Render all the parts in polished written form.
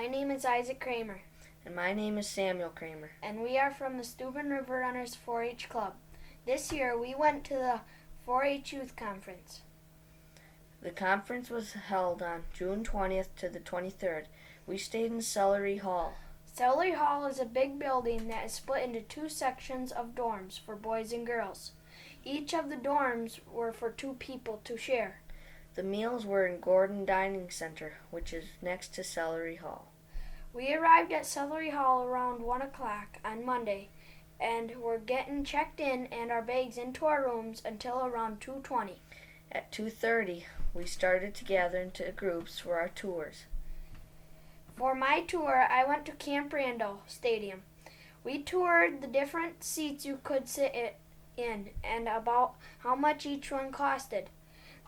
My name is Isaac Kramer. And my name is Samuel Kramer. And we are from the Steuben River Runners 4-H Club. This year we went to the 4-H Youth Conference. The conference was held on June 20th to the 23rd. We stayed in Celery Hall. Celery Hall is a big building that is split into two sections of dorms for boys and girls. Each of the dorms were for 2 people to share. The meals were in Gordon Dining Center, which is next to Celery Hall. We arrived at Celery Hall around 1 o'clock on Monday and were getting checked in and our bags into our rooms until around 2:20. At 2:30, we started to gather into groups for our tours. For my tour, I went to Camp Randall Stadium. We toured the different seats you could sit in and about how much each one costed.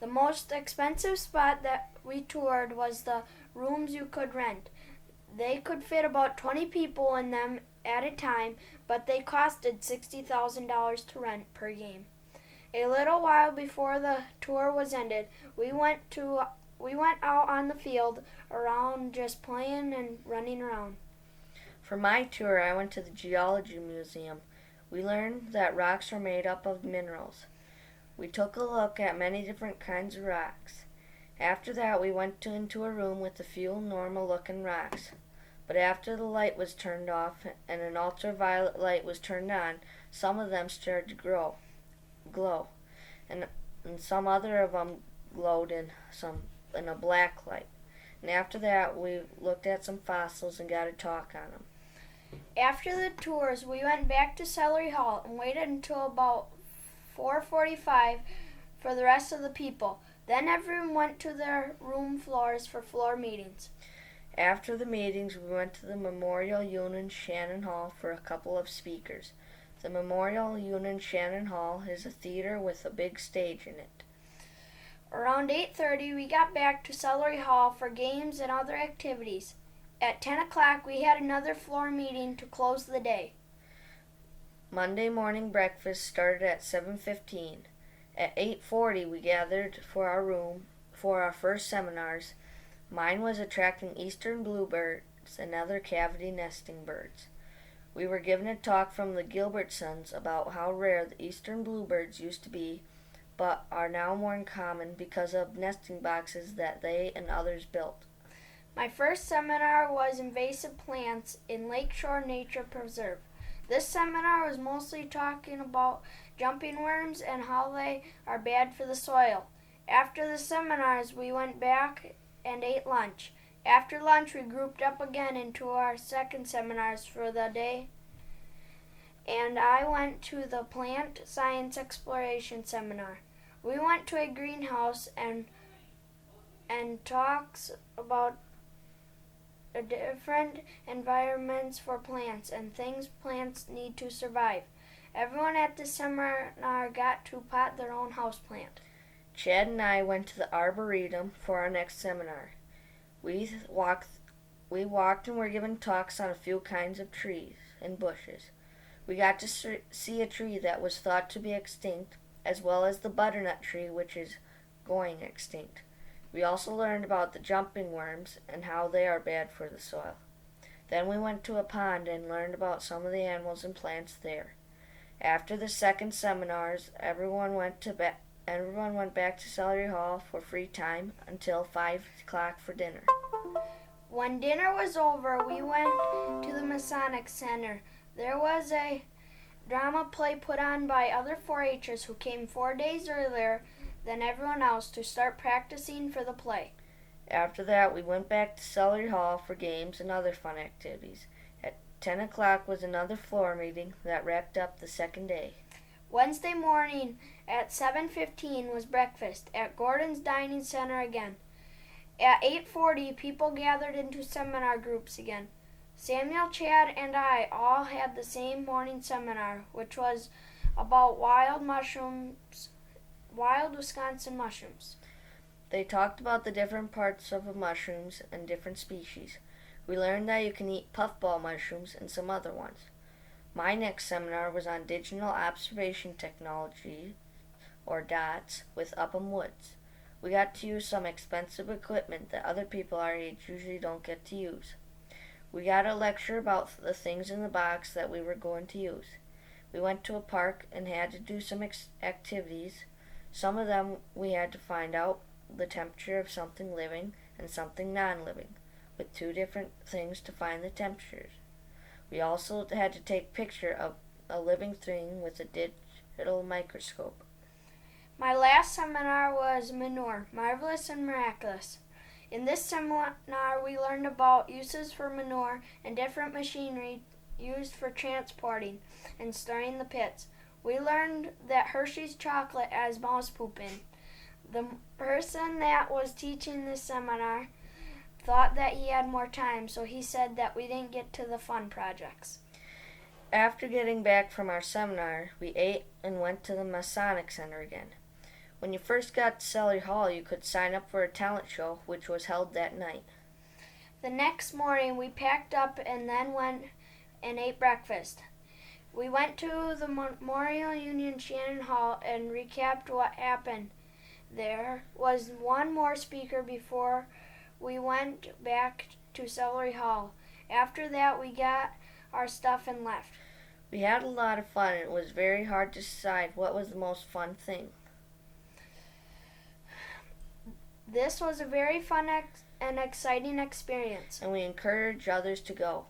The most expensive spot that we toured was the rooms you could rent. They could fit about 20 people in them at a time, but they costed $60,000 to rent per game. A little while before the tour was ended, we went out on the field around just playing and running around. For my tour, I went to the Geology Museum. We learned that rocks are made up of minerals. We took a look at many different kinds of rocks. After that, we went into a room with a few normal-looking rocks. But after the light was turned off and an ultraviolet light was turned on, some of them started to glow, and some other of them glowed in a black light. And after that, we looked at some fossils and got a talk on them. After the tours, we went back to Celery Hall and waited until about 4:45 for the rest of the people. Then everyone went to their room floors for floor meetings. After the meetings, we went to the Memorial Union Shannon Hall for a couple of speakers. The Memorial Union Shannon Hall is a theater with a big stage in it. Around 8:30, we got back to Celery Hall for games and other activities. At 10 o'clock, we had another floor meeting to close the day. Monday morning breakfast started at 7:15. At 8:40, we gathered for our first seminars. Mine was attracting eastern bluebirds and other cavity nesting birds. We were given a talk from the Gilbertsons about how rare the eastern bluebirds used to be, but are now more common because of nesting boxes that they and others built. My first seminar was invasive plants in Lakeshore Nature Preserve. This seminar was mostly talking about jumping worms and how they are bad for the soil. After the seminars, we went back and ate lunch. After lunch, we grouped up again into our second seminars for the day, and I went to the Plant Science Exploration Seminar. We went to a greenhouse and talks about different environments for plants and things plants need to survive. Everyone at the seminar got to pot their own houseplant. Chad and I went to the Arboretum for our next seminar. We walked and were given talks on a few kinds of trees and bushes. We got to see a tree that was thought to be extinct, as well as the butternut tree, which is going extinct. We also learned about the jumping worms and how they are bad for the soil. Then we went to a pond and learned about some of the animals and plants there. After the second seminars, everyone went back to Celery Hall for free time until 5 o'clock for dinner. When dinner was over, we went to the Masonic Center. There was a drama play put on by other 4-H'ers who came 4 days earlier than everyone else to start practicing for the play. After that, we went back to Celery Hall for games and other fun activities. At 10 o'clock was another floor meeting that wrapped up the second day. Wednesday morning at 7:15 was breakfast at Gordon's Dining Center again. At 8:40, people gathered into seminar groups again. Samuel, Chad, and I all had the same morning seminar, which was about wild Wisconsin mushrooms. They talked about the different parts of the mushrooms and different species. We learned that you can eat puffball mushrooms and some other ones. My next seminar was on Digital Observation Technology, or DOTS, with Upham Woods. We got to use some expensive equipment that other people our age usually don't get to use. We got a lecture about the things in the box that we were going to use. We went to a park and had to do some activities. Some of them we had to find out the temperature of something living and something non-living, with 2 different things to find the temperatures. We also had to take a picture of a living thing with a digital microscope. My last seminar was Manure, Marvelous and Miraculous. In this seminar, we learned about uses for manure and different machinery used for transporting and storing the pits. We learned that Hershey's chocolate has mouse poop in. The person that was teaching this seminar thought that he had more time, so he said that we didn't get to the fun projects. After getting back from our seminar, we ate and went to the Masonic Center again. When you first got to Celery Hall, you could sign up for a talent show, which was held that night. The next morning, we packed up and then went and ate breakfast. We went to the Memorial Union Shannon Hall and recapped what happened. There was one more speaker before we went back to Celery Hall. After that, we got our stuff and left. We had a lot of fun, and it was very hard to decide what was the most fun thing. This was a very fun and exciting experience. And we encourage others to go.